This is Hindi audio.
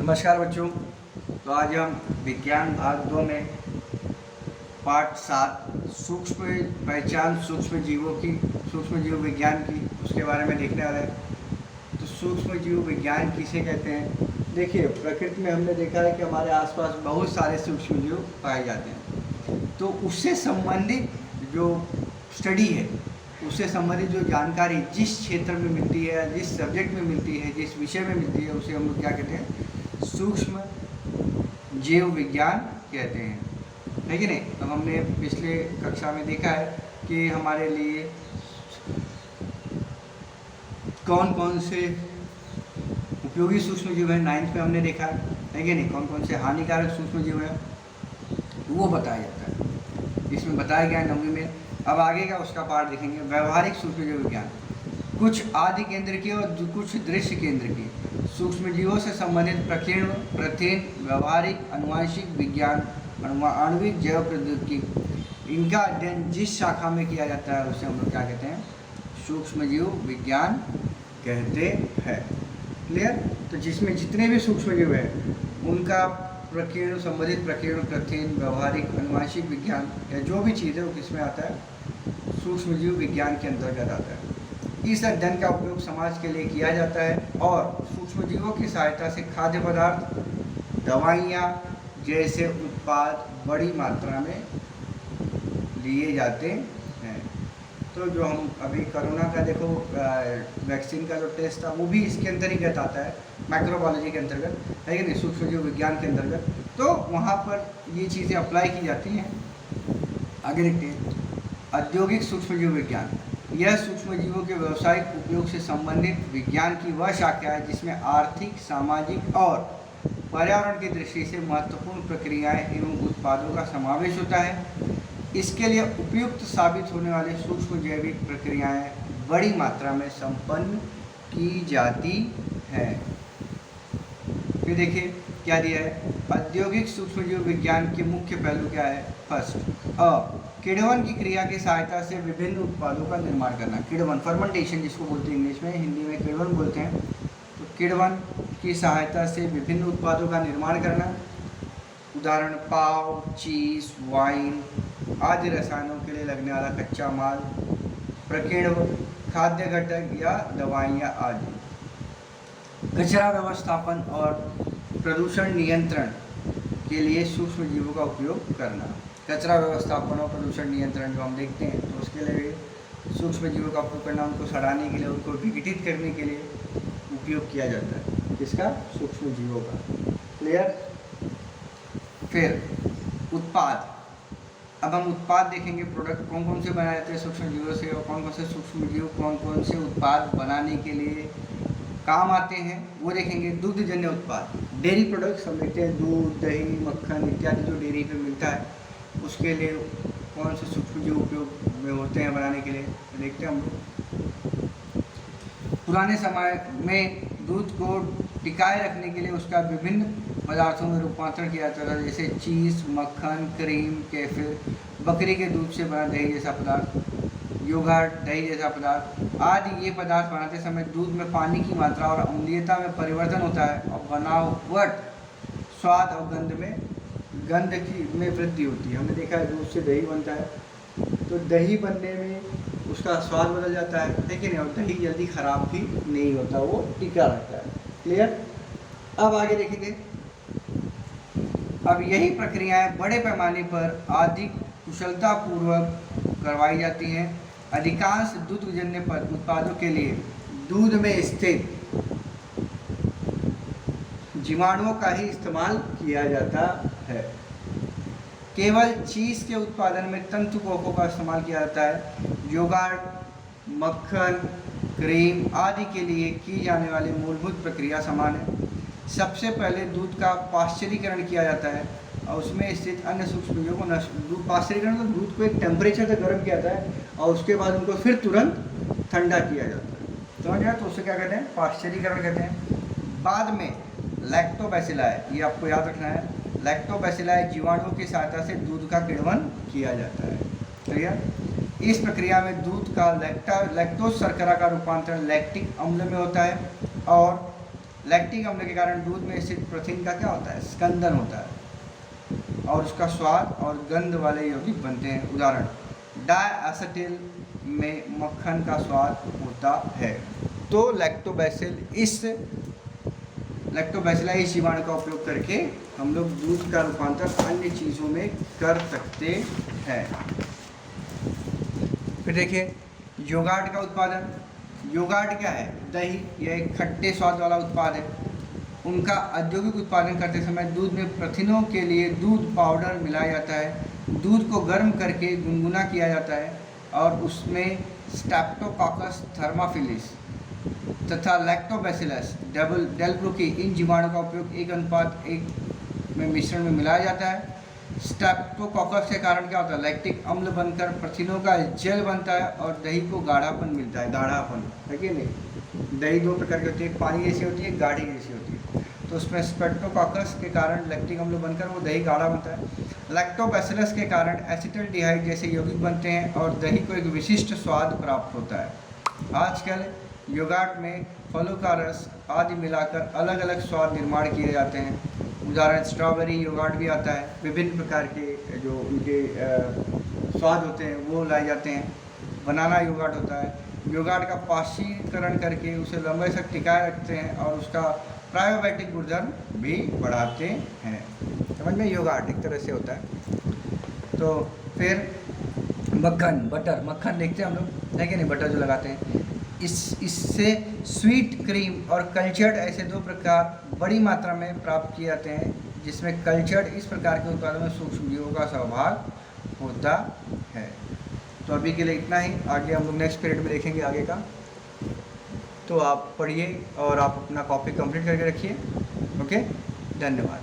नमस्कार बच्चों। तो आज हम विज्ञान भाग 2 में पाठ 7 सूक्ष्म पहचान सूक्ष्म जीव विज्ञान की उसके बारे में देखने वाले हैं। तो सूक्ष्म जीव विज्ञान किसे कहते हैं? देखिए, प्रकृति में हमने देखा है कि हमारे आसपास बहुत सारे सूक्ष्म जीव पाए जाते हैं। तो उससे संबंधित जो स्टडी है, उससे संबंधित जो जानकारी जिस क्षेत्र में मिलती है, जिस सब्जेक्ट में मिलती है, जिस विषय में मिलती है, उसे हम लोग क्या कहते हैं? सूक्ष्म जीव विज्ञान कहते हैं, है कि नहीं? तो हमने पिछले कक्षा में देखा है कि हमारे लिए कौन कौन से उपयोगी सूक्ष्म जीव हैं। 9th में हमने देखा है कि नहीं? कौन कौन से हानिकारक सूक्ष्म जीव हैं वो बताया जाता है, इसमें बताया गया है 9वीं में। अब आगे का उसका पार्ट देखेंगे, व्यवहारिक सूक्ष्म जीव विज्ञान। कुछ आदि केंद्र की और कुछ दृश्य केंद्र की सूक्ष्म जीवों से संबंधित प्रकीर्ण, प्रथिन, व्यवहारिक, आनुवंशिक विज्ञान, आणविक, जैव प्रौद्योगिकी, इनका अध्ययन जिस शाखा में किया जाता है उसे हम लोग क्या कहते हैं? सूक्ष्म जीव विज्ञान कहते हैं। क्लियर? तो जिसमें जितने भी सूक्ष्म जीव हैं उनका प्रकीर्ण, संबंधित प्रकीर्ण, प्रथिन, व्यवहारिक, आनुवंशिक विज्ञान या जो भी चीज़ है वो किसमें आता है? सूक्ष्म जीव विज्ञान के अंतर्गत आता है। इस अध्ययन का उपयोग समाज के लिए किया जाता है और सूक्ष्म जीवों की सहायता से खाद्य पदार्थ, दवाइयाँ जैसे उत्पाद बड़ी मात्रा में लिए जाते हैं। तो जो हम अभी कोरोना का देखो वैक्सीन का जो टेस्ट था वो भी इसके अंतर्गत आता है, माइक्रोबायोलॉजी के अंतर्गत, है कि नहीं? सूक्ष्म जीव विज्ञान के अंतर्गत। तो वहाँ पर ये चीज़ें अप्लाई की जाती हैं। आगे देखते हैं, औद्योगिक सूक्ष्म जीव विज्ञान। यह सूक्ष्म जीवों के व्यावसायिक उपयोग से संबंधित विज्ञान की वह शाखा है जिसमें आर्थिक, सामाजिक और पर्यावरण की दृष्टि से महत्वपूर्ण प्रक्रियाएं एवं उत्पादों का समावेश होता है। इसके लिए उपयुक्त साबित होने वाले सूक्ष्म जैविक प्रक्रियाएं बड़ी मात्रा में संपन्न की जाती हैं। फिर देखिए क्या दिया है, औद्योगिक सूक्ष्म जीव विज्ञान के मुख्य पहलू क्या है? फर्स्ट, किण्वन की क्रिया की सहायता से विभिन्न उत्पादों का निर्माण करना। किण्वन, फर्मेंटेशन जिसको बोलते हैं इंग्लिश में, हिंदी में किण्वन बोलते हैं। तो किण्वन की सहायता से विभिन्न उत्पादों का निर्माण करना, उदाहरण पाव, चीज़, वाइन आदि रसायनों के लिए लगने वाला कच्चा माल, प्रकीर्ण खाद्य घटक या दवाइयाँ आदि। कचरा व्यवस्थापन और प्रदूषण नियंत्रण के लिए सूक्ष्म जीवों का उपयोग करना। कचरा व्यवस्थापन और प्रदूषण नियंत्रण जो हम देखते हैं तो उसके लिए सूक्ष्म जीवों का उपयोग करना, उनको सड़ाने के लिए, उनको विघटित करने के लिए उपयोग किया जाता है। किसका? सूक्ष्म जीवों का। क्लियर? फिर उत्पाद। अब हम उत्पाद देखेंगे, प्रोडक्ट कौन कौन से बनाए जाते हैं सूक्ष्म जीवों से और कौन कौन से सूक्ष्म जीव कौन कौन से उत्पाद बनाने के लिए काम आते हैं वो देखेंगे। दुग्धजन्य उत्पाद, डेयरी प्रोडक्ट्स हम देखते हैं, दूध, दही, मक्खन इत्यादि जो डेयरी पे मिलता है उसके लिए कौन से सूक्ष्म जीव उपयोग में होते हैं बनाने के लिए, तो देखते हैं हम लोग। पुराने समय में दूध को टिकाए रखने के लिए उसका विभिन्न पदार्थों में रूपांतरण किया जाता था, जैसे चीज़, मक्खन, क्रीम, केफिर, बकरी के दूध से बना दही जैसा पदार्थ, योगर्ट, दही जैसा पदार्थ आदि। ये पदार्थ बनाते समय दूध में पानी की मात्रा और अम्लीयता में परिवर्तन होता है और बनावट, स्वाद और गंध में वृद्धि होती है। हमने देखा है दूध से दही बनता है तो दही बनने में उसका स्वाद बदल जाता है, लेकिन और दही जल्दी ख़राब भी नहीं होता, वो टिका रहता है। क्लियर? अब आगे देखेंगे। अब यही प्रक्रियाएं बड़े पैमाने पर अधिक कुशलतापूर्वक करवाई जाती हैं। अधिकांश दुग्धजन्य उत्पादों के लिए दूध में स्थित जीवाणुओं का ही इस्तेमाल किया जाता है। केवल चीज़ के उत्पादन में तंतु कोकों का इस्तेमाल किया जाता है। योगर्ट, मक्खन, क्रीम आदि के लिए की जाने वाली मूलभूत प्रक्रिया समान है। सबसे पहले दूध का पाश्चरीकरण किया जाता है और उसमें स्थित अन्य सूक्ष्म जीवों को दूध पाश्चरीकरण तो दूध को एक टेम्परेचर तक गर्म किया जाता है और उसके बाद उनको फिर तुरंत ठंडा किया जाता है। समझ गया? तो उसे क्या कहते हैं? पाश्चरीकरण कहते हैं। बाद में लैक्टोबैसिलाई, ये आपको याद रखना है, लैक्टोबैसिलाई जीवाणुओं की सहायता से दूध का किण्वन किया जाता है। क्लियर? इस प्रक्रिया में दूध का लैक्टोज शर्करा का रूपांतरण लैक्टिक अम्ल में होता है और लैक्टिक अम्ल के कारण दूध में स्थित प्रोटीन का क्या होता है, स्कंदन होता है और उसका स्वाद और गंध वाले यौगिक बनते हैं। उदाहरण, डायएसिटिल में मक्खन का स्वाद होता है। तो लैक्टोबैसिला इस जीवाणु का उपयोग करके हम लोग दूध का रूपांतर अन्य चीज़ों में कर सकते हैं। फिर देखिए योगार्ट का उत्पादन। योगार्ट क्या है, दही, यह एक खट्टे स्वाद वाला उत्पाद है। उनका औद्योगिक उत्पादन करते समय दूध में प्रोटीनों के लिए दूध पाउडर मिलाया जाता है। दूध को गर्म करके गुनगुना किया जाता है और उसमें स्ट्रेप्टोकोकस थर्माफिलिस तथा लैक्टोबैसिलस डेल्ब्रुकी इन जीवाणु का उपयोग 1:1 में मिश्रण में मिलाया जाता है। स्ट्रेप्टोकोकस के कारण क्या होता है, लैक्टिक अम्ल बनकर प्रोटीनों का जेल बनता है और दही को गाढ़ापन मिलता है। गाढ़ापन है कि नहीं, दही दो प्रकार की होती है, पानी जैसी होती है, गाढ़ी जैसी होती है। तो उसमें स्ट्रेप्टोकोकस के कारण लैक्टिक अम्ल बनकर वो दही गाढ़ा बनता है। लैक्टोबैसिलस के कारण एसिटल्डिहाइड जैसे यौगिक बनते हैं और दही को एक विशिष्ट स्वाद प्राप्त होता है। आजकल योगार्ट में फलों का रस आदि मिलाकर अलग अलग स्वाद निर्माण किए जाते हैं। उदाहरण, स्ट्रॉबेरी योगार्ट भी आता है। विभिन्न प्रकार के जो उनके स्वाद होते हैं वो लाए जाते हैं। बनाना योगार्ट होता है। योगार्ट का पाशीकरण करके उसे लंबे तक टिकाए रखते हैं और उसका प्रोबायोटिक गुणधर्म भी बढ़ाते हैं। समझ में, योगार्ट एक तरह से होता है। तो फिर मक्खन, बटर, मक्खन देखते हैं हम लोग, है कि नहीं, बटर जो लगाते हैं। इससे स्वीट क्रीम और कल्चर्ड ऐसे दो प्रकार बड़ी मात्रा में प्राप्त किए जाते हैं, जिसमें कल्चर्ड इस प्रकार के उत्पादों में सूक्ष्म जीवों का सहभाग होता है। तो अभी के लिए इतना ही, आगे हम लोग नेक्स्ट पीरियड में देखेंगे आगे का। तो आप पढ़िए और आप अपना कॉपी कंप्लीट करके रखिए। ओके, धन्यवाद।